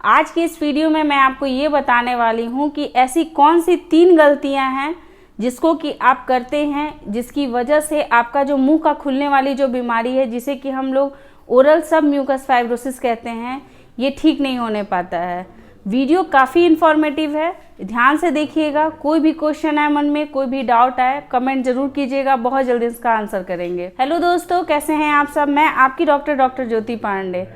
आज की इस वीडियो में मैं आपको ये बताने वाली हूँ कि ऐसी कौन सी 3 गलतियाँ हैं जिसको कि आप करते हैं, जिसकी वजह से आपका जो मुंह का खुलने वाली जो बीमारी है, जिसे कि हम लोग ओरल सब म्यूकस फाइब्रोसिस कहते हैं, ये ठीक नहीं होने पाता है। वीडियो काफ़ी इन्फॉर्मेटिव है, ध्यान से देखिएगा। कोई भी क्वेश्चन आए मन में, कोई भी डाउट आए, कमेंट जरूर कीजिएगा, बहुत जल्दी इसका आंसर करेंगे। हेलो दोस्तों, कैसे हैं आप सब? मैं आपकी डॉक्टर ज्योति पांडे।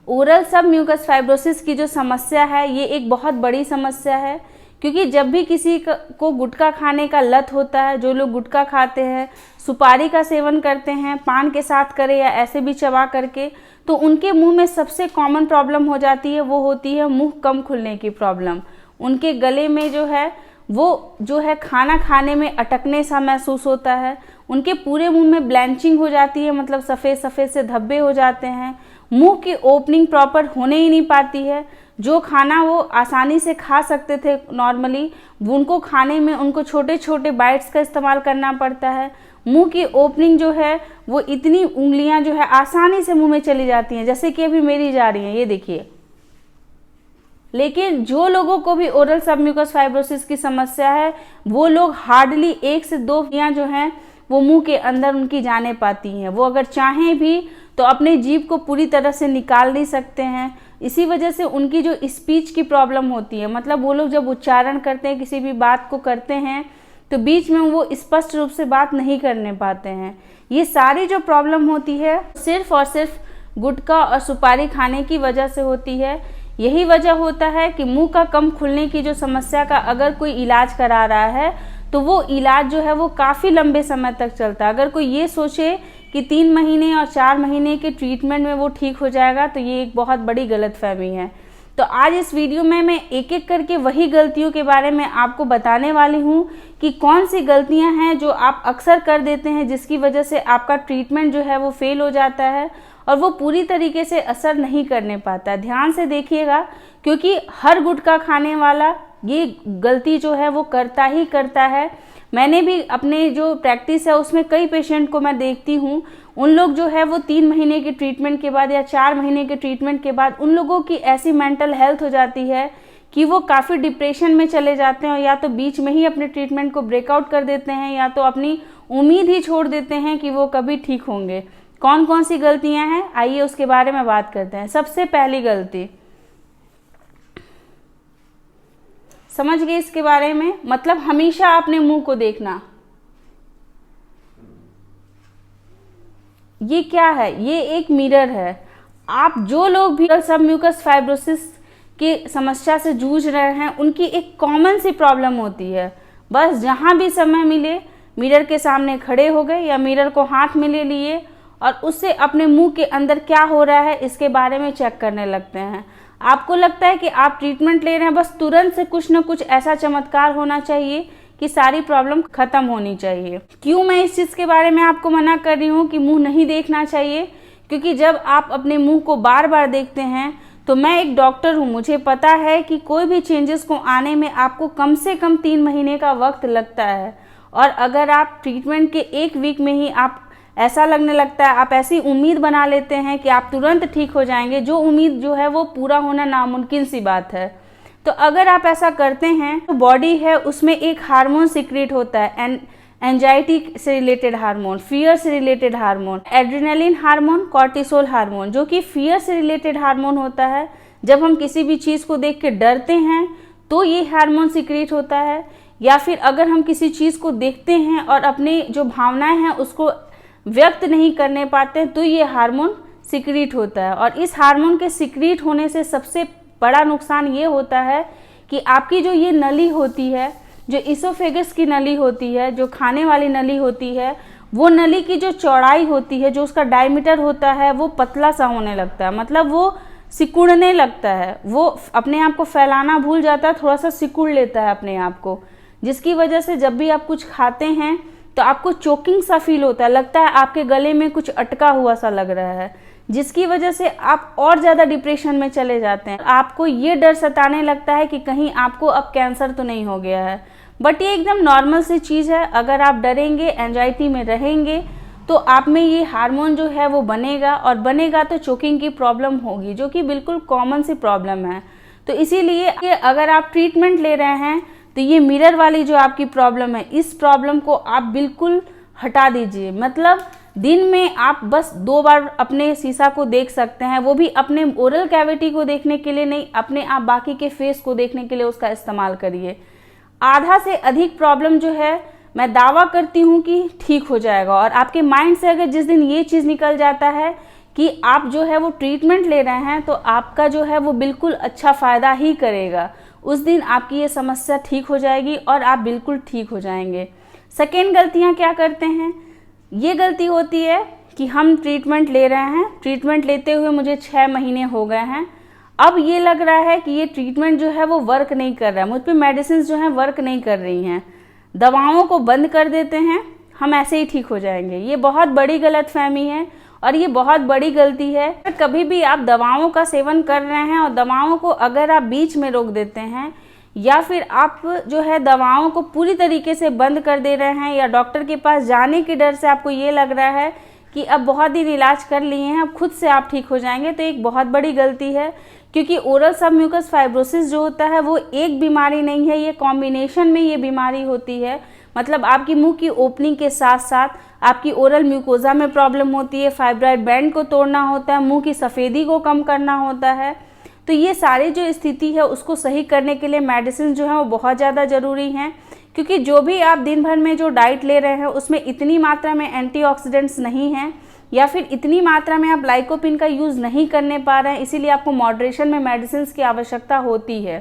ओरल सब म्यूकस फाइब्रोसिस की जो समस्या है, ये एक बहुत बड़ी समस्या है, क्योंकि जब भी किसी को गुटखा खाने का लत होता है, जो लोग गुटखा खाते हैं, सुपारी का सेवन करते हैं, पान के साथ करें या ऐसे भी चबा करके, तो उनके मुंह में सबसे कॉमन प्रॉब्लम हो जाती है, वो होती है मुंह कम खुलने की प्रॉब्लम। उनके गले में जो है खाना खाने में अटकने सा महसूस होता है। उनके पूरे मुंह में ब्लैंचिंग हो जाती है, मतलब सफ़ेद सफ़ेद से धब्बे हो जाते हैं। मुंह की ओपनिंग प्रॉपर होने ही नहीं पाती है। जो खाना वो आसानी से खा सकते थे नॉर्मली, उनको खाने में उनको छोटे छोटे बाइट्स का इस्तेमाल करना पड़ता है। मुंह की ओपनिंग जो है वो इतनी उंगलियां जो है आसानी से मुंह में चली जाती हैं, जैसे कि अभी मेरी जा रही हैं, ये देखिए। लेकिन जो लोगों को भी ओरल सब म्यूकस फाइब्रोसिस की समस्या है, वो लोग हार्डली 1 से 2 जो हैं वो मुंह के अंदर उनकी जाने पाती हैं। वो अगर चाहें भी तो अपने जीभ को पूरी तरह से निकाल नहीं सकते हैं। इसी वजह से उनकी जो स्पीच की प्रॉब्लम होती है, मतलब वो लोग जब उच्चारण करते हैं, किसी भी बात को करते हैं, तो बीच में वो स्पष्ट रूप से बात नहीं करने पाते हैं। ये सारी जो प्रॉब्लम होती है सिर्फ और सिर्फ गुटखा और सुपारी खाने की वजह से होती है। यही वजह होता है कि मुंह का कम खुलने की जो समस्या का अगर कोई इलाज करा रहा है, तो वो इलाज जो है वो काफ़ी लंबे समय तक चलता है। अगर कोई ये सोचे कि 3 महीने और 4 महीने के ट्रीटमेंट में वो ठीक हो जाएगा, तो ये एक बहुत बड़ी गलतफहमी है। तो आज इस वीडियो में मैं एक एक करके वही गलतियों के बारे में आपको बताने वाली हूँ कि कौन सी गलतियाँ हैं जो आप अक्सर कर देते हैं, जिसकी वजह से आपका ट्रीटमेंट जो है वो फेल हो जाता है और वो पूरी तरीके से असर नहीं करने पाता। ध्यान से देखिएगा, क्योंकि हर गुटखा खाने वाला ये गलती जो है वो करता ही करता है। मैंने भी अपने जो प्रैक्टिस है उसमें कई पेशेंट को मैं देखती हूँ, उन लोग जो है वो 3 महीने के ट्रीटमेंट के बाद या 4 महीने के ट्रीटमेंट के बाद उन लोगों की ऐसी मेंटल हेल्थ हो जाती है कि वो काफ़ी डिप्रेशन में चले जाते हैं, और या तो बीच में ही अपने ट्रीटमेंट को ब्रेकआउट कर देते हैं, या तो अपनी उम्मीद ही छोड़ देते हैं कि वो कभी ठीक होंगे। कौन कौन सी गलतियाँ हैं, आइए उसके बारे में बात करते हैं। सबसे पहली गलती, समझ गए इसके बारे में, मतलब हमेशा अपने मुंह को देखना। ये क्या है? ये एक मिरर है। आप जो लोग भी सब म्यूकस फाइब्रोसिस की समस्या से जूझ रहे हैं, उनकी एक कॉमन सी प्रॉब्लम होती है, बस जहाँ भी समय मिले मिरर के सामने खड़े हो गए या मिरर को हाथ में ले लिए और उससे अपने मुंह के अंदर क्या हो रहा है इसके बारे में चेक करने लगते हैं। आपको लगता है कि आप ट्रीटमेंट ले रहे हैं, बस तुरंत से कुछ ना कुछ ऐसा चमत्कार होना चाहिए कि सारी प्रॉब्लम खत्म होनी चाहिए। क्यों मैं इस चीज़ के बारे में आपको मना कर रही हूँ कि मुंह नहीं देखना चाहिए? क्योंकि जब आप अपने मुंह को बार बार देखते हैं, तो मैं एक डॉक्टर हूँ, मुझे पता है कि कोई भी चेंजेस को आने में आपको कम से कम 3 महीने का वक्त लगता है। और अगर आप ट्रीटमेंट के 1 वीक में ही आप ऐसा लगने लगता है, आप ऐसी उम्मीद बना लेते हैं कि आप तुरंत ठीक हो जाएंगे, जो उम्मीद जो है वो पूरा होना नामुमकिन सी बात है। तो अगर आप ऐसा करते हैं, तो बॉडी है उसमें एक हार्मोन सीक्रेट होता है, एंजाइटी से रिलेटेड हार्मोन, फियर से related hormone, adrenaline hormone, cortisol hormone, जो कि फियर से रिलेटेड हार्मोन होता है। जब हम किसी भी चीज़ को देख के डरते हैं तो ये हार्मोन सीक्रेट होता है, या फिर अगर हम किसी चीज़ को देखते हैं और अपनी जो भावनाएं हैं उसको व्यक्त नहीं करने पाते हैं, तो ये हार्मोन सीक्रेट होता है। और इस हार्मोन के सीक्रेट होने से सबसे बड़ा नुकसान ये होता है कि आपकी जो ये नली होती है, जो इसोफेगस की नली होती है, जो खाने वाली नली होती है, वो नली की जो चौड़ाई होती है, जो उसका डायमीटर होता है, वो पतला सा होने लगता है, मतलब वो सिकुड़ने लगता है, वो अपने आप को फैलाना भूल जाता है, थोड़ा सा सिकुड़ लेता है अपने आप को, जिसकी वजह से जब भी आप कुछ खाते हैं तो आपको चोकिंग सा फील होता है, लगता है आपके गले में कुछ अटका हुआ सा लग रहा है, जिसकी वजह से आप और ज़्यादा डिप्रेशन में चले जाते हैं। आपको ये डर सताने लगता है कि कहीं आपको अब कैंसर तो नहीं हो गया है। बट ये एकदम नॉर्मल सी चीज़ है। अगर आप डरेंगे, एंजाइटी में रहेंगे, तो आप में ये हार्मोन जो है वो बनेगा, और बनेगा तो चोकिंग की प्रॉब्लम होगी, जो कि बिल्कुल कॉमन सी प्रॉब्लम है। तो इसीलिए अगर आप ट्रीटमेंट ले रहे हैं तो ये मिरर वाली जो आपकी प्रॉब्लम है, इस प्रॉब्लम को आप बिल्कुल हटा दीजिए। मतलब दिन में आप बस 2 बार अपने शीशा को देख सकते हैं, वो भी अपने ओरल कैविटी को देखने के लिए नहीं, अपने आप बाकी के फेस को देखने के लिए उसका इस्तेमाल करिए। आधा से अधिक प्रॉब्लम जो है मैं दावा करती हूँ कि ठीक हो जाएगा। और आपके माइंड से अगर जिस दिन ये चीज़ निकल जाता है कि आप जो है वो ट्रीटमेंट ले रहे हैं, तो आपका जो है वो बिल्कुल अच्छा फ़ायदा ही करेगा। उस दिन आपकी ये समस्या ठीक हो जाएगी और आप बिल्कुल ठीक हो जाएंगे। सेकेंड गलतियाँ क्या करते हैं, ये गलती होती है कि हम ट्रीटमेंट ले रहे हैं, ट्रीटमेंट लेते हुए मुझे 6 महीने हो गए हैं, अब ये लग रहा है कि ये ट्रीटमेंट जो है वो वर्क नहीं कर रहा है, मुझ पे मेडिसिन जो है वर्क नहीं कर रही हैं, दवाओं को बंद कर देते हैं, हम ऐसे ही ठीक हो जाएंगे। ये बहुत बड़ी गलतफहमी है और ये बहुत बड़ी गलती है। कभी भी आप दवाओं का सेवन कर रहे हैं और दवाओं को अगर आप बीच में रोक देते हैं या फिर आप जो है दवाओं को पूरी तरीके से बंद कर दे रहे हैं, या डॉक्टर के पास जाने के डर से आपको ये लग रहा है कि अब बहुत दिन इलाज कर लिए हैं, अब खुद से आप ठीक हो जाएंगे, तो एक बहुत बड़ी गलती है। क्योंकि ओरल सबम्यूकस फाइब्रोसिस जो होता है वो एक बीमारी नहीं है, ये कॉम्बिनेशन में ये बीमारी होती है। मतलब आपकी मुंह की ओपनिंग के साथ साथ आपकी ओरल म्यूकोजा में प्रॉब्लम होती है, फाइब्रॉइड बैंड को तोड़ना होता है, मुंह की सफ़ेदी को कम करना होता है। तो ये सारी जो स्थिति है उसको सही करने के लिए मेडिसिन जो है वो बहुत ज़्यादा ज़रूरी हैं। क्योंकि जो भी आप दिन भर में जो डाइट ले रहे हैं उसमें इतनी मात्रा में एंटीऑक्सीडेंट्स नहीं हैं, या फिर इतनी मात्रा में आप लाइकोपिन का यूज़ नहीं करने पा रहे हैं, इसीलिए आपको मॉडरेशन में मेडिसिन की आवश्यकता होती है।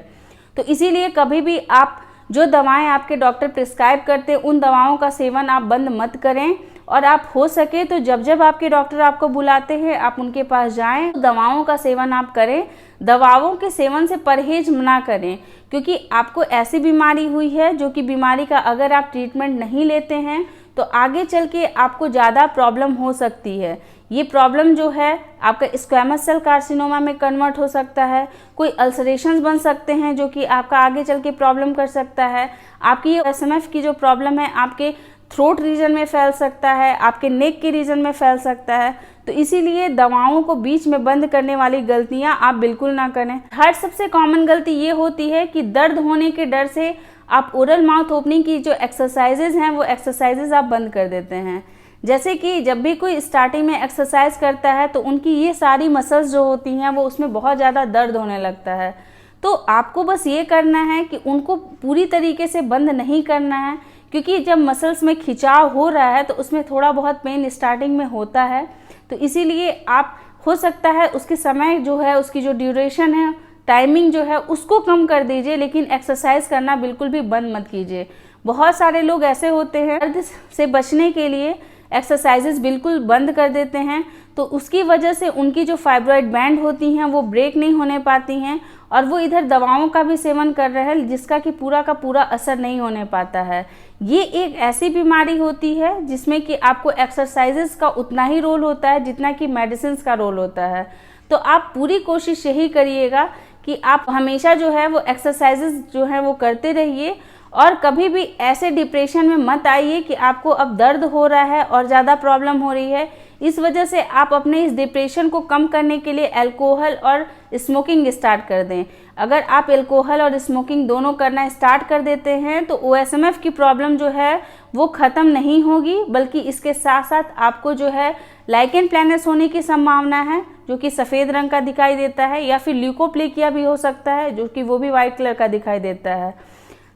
तो इसीलिए कभी भी आप जो दवाएं आपके डॉक्टर प्रिस्क्राइब करते हैं उन दवाओं का सेवन आप बंद मत करें, और आप हो सके तो जब जब आपके डॉक्टर आपको बुलाते हैं आप उनके पास जाएं, तो दवाओं का सेवन आप करें। दवाओं के सेवन से परहेज ना करें, क्योंकि आपको ऐसी बीमारी हुई है जो कि बीमारी का अगर आप ट्रीटमेंट नहीं लेते हैं तो आगे चल के आपको ज़्यादा प्रॉब्लम हो सकती है। ये प्रॉब्लम जो है आपका स्क्वैमस सेल कार्सिनोमा में कन्वर्ट हो सकता है, कोई अल्सरेशंस बन सकते हैं जो कि आपका आगे चल के प्रॉब्लम कर सकता है। आपकी ये एसएमएफ की जो प्रॉब्लम है आपके थ्रोट रीजन में फैल सकता है, आपके नेक के रीजन में फैल सकता है। तो इसीलिए दवाओं को बीच में बंद करने वाली गलतियां आप बिल्कुल ना करें। हर सबसे कॉमन गलती ये होती है कि दर्द होने के डर से आप ओरल माउथ ओपनिंग की जो एक्सरसाइजेज हैं वो एक्सरसाइजेज आप बंद कर देते हैं। जैसे कि जब भी कोई स्टार्टिंग में एक्सरसाइज करता है तो उनकी ये सारी मसल्स जो होती हैं वो उसमें बहुत ज़्यादा दर्द होने लगता है। तो आपको बस ये करना है कि उनको पूरी तरीके से बंद नहीं करना है, क्योंकि जब मसल्स में खिंचाव हो रहा है तो उसमें थोड़ा बहुत पेन स्टार्टिंग में होता है। तो इसीलिए आप हो सकता है उसके समय जो है उसकी जो ड्यूरेशन है, टाइमिंग जो है उसको कम कर दीजिए, लेकिन एक्सरसाइज करना बिल्कुल भी बंद मत कीजिए। बहुत सारे लोग ऐसे होते हैं दर्द से बचने के लिए एक्सरसाइजेस बिल्कुल बंद कर देते हैं, तो उसकी वजह से उनकी जो फाइब्रॉइड बैंड होती हैं वो ब्रेक नहीं होने पाती हैं और वो इधर दवाओं का भी सेवन कर रहे हैं जिसका कि पूरा का पूरा असर नहीं होने पाता है। ये एक ऐसी बीमारी होती है जिसमें कि आपको एक्सरसाइजेस का उतना ही रोल होता है जितना कि मेडिसिन का रोल होता है। तो आप पूरी कोशिश यही करिएगा कि आप हमेशा जो है वो एक्सरसाइजेस जो है वो करते रहिए, और कभी भी ऐसे डिप्रेशन में मत आइए कि आपको अब दर्द हो रहा है और ज़्यादा प्रॉब्लम हो रही है। इस वजह से आप अपने इस डिप्रेशन को कम करने के लिए अल्कोहल और स्मोकिंग स्टार्ट कर दें। अगर आप अल्कोहल और स्मोकिंग दोनों करना स्टार्ट कर देते हैं तो ओएसएमएफ की प्रॉब्लम जो है वो ख़त्म नहीं होगी, बल्कि इसके साथ साथ आपको जो है लाइकेन प्लैनस होने की संभावना है जो कि सफ़ेद रंग का दिखाई देता है, या फिर ल्यूकोप्लेकिया भी हो सकता है जो कि वो भी वाइट कलर का दिखाई देता है।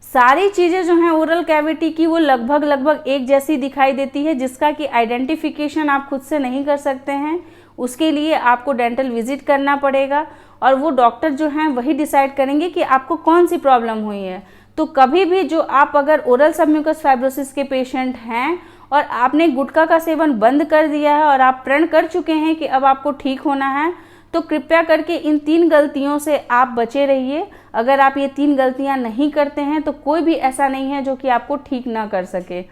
सारी चीज़ें जो हैं ओरल कैविटी की वो लगभग एक जैसी दिखाई देती है, जिसका कि आइडेंटिफिकेशन आप खुद से नहीं कर सकते हैं। उसके लिए आपको डेंटल विजिट करना पड़ेगा और वो डॉक्टर जो हैं वही डिसाइड करेंगे कि आपको कौन सी प्रॉब्लम हुई है। तो कभी भी जो आप अगर ओरल सबम्यूकस फाइब्रोसिस के पेशेंट हैं और आपने गुटखा का सेवन बंद कर दिया है और आप प्रण कर चुके हैं कि अब आपको ठीक होना है, तो कृपया करके इन 3 गलतियों से आप बचे रहिए। अगर आप ये 3 गलतियां नहीं करते हैं तो कोई भी ऐसा नहीं है जो कि आपको ठीक ना कर सके।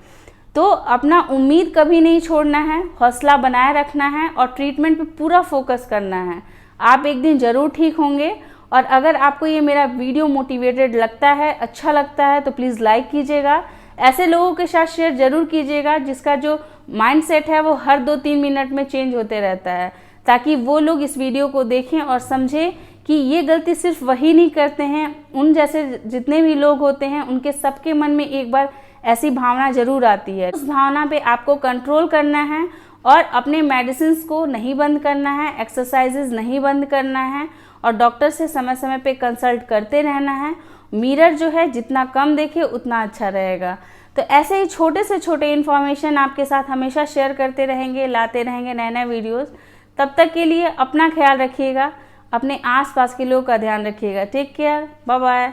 तो अपना उम्मीद कभी नहीं छोड़ना है, हौसला बनाए रखना है और ट्रीटमेंट पे पूरा फोकस करना है। आप एक दिन ज़रूर ठीक होंगे। और अगर आपको ये मेरा वीडियो मोटिवेटेड लगता है, अच्छा लगता है, तो प्लीज़ लाइक कीजिएगा। ऐसे लोगों के साथ शेयर ज़रूर कीजिएगा जिसका जो माइंडसेट है वो हर 2-3 मिनट में चेंज होते रहता है, ताकि वो लोग इस वीडियो को देखें और समझें कि कि ये गलती सिर्फ वही नहीं करते हैं, उन जैसे जितने भी लोग होते हैं उनके सबके मन में एक बार ऐसी भावना जरूर आती है। उस भावना पे आपको कंट्रोल करना है और अपने मेडिसिन को नहीं बंद करना है, एक्सरसाइजेज नहीं बंद करना है और डॉक्टर से समय समय पे कंसल्ट करते रहना है। मिरर जो है जितना कम देखे उतना अच्छा रहेगा। तो ऐसे ही छोटे से छोटे इन्फॉर्मेशन आपके साथ हमेशा शेयर करते रहेंगे, लाते रहेंगे नए नए वीडियोस। तब तक के लिए अपना ख्याल रखिएगा, अपने आसपास के लोगों का ध्यान रखिएगा। Take care, bye bye.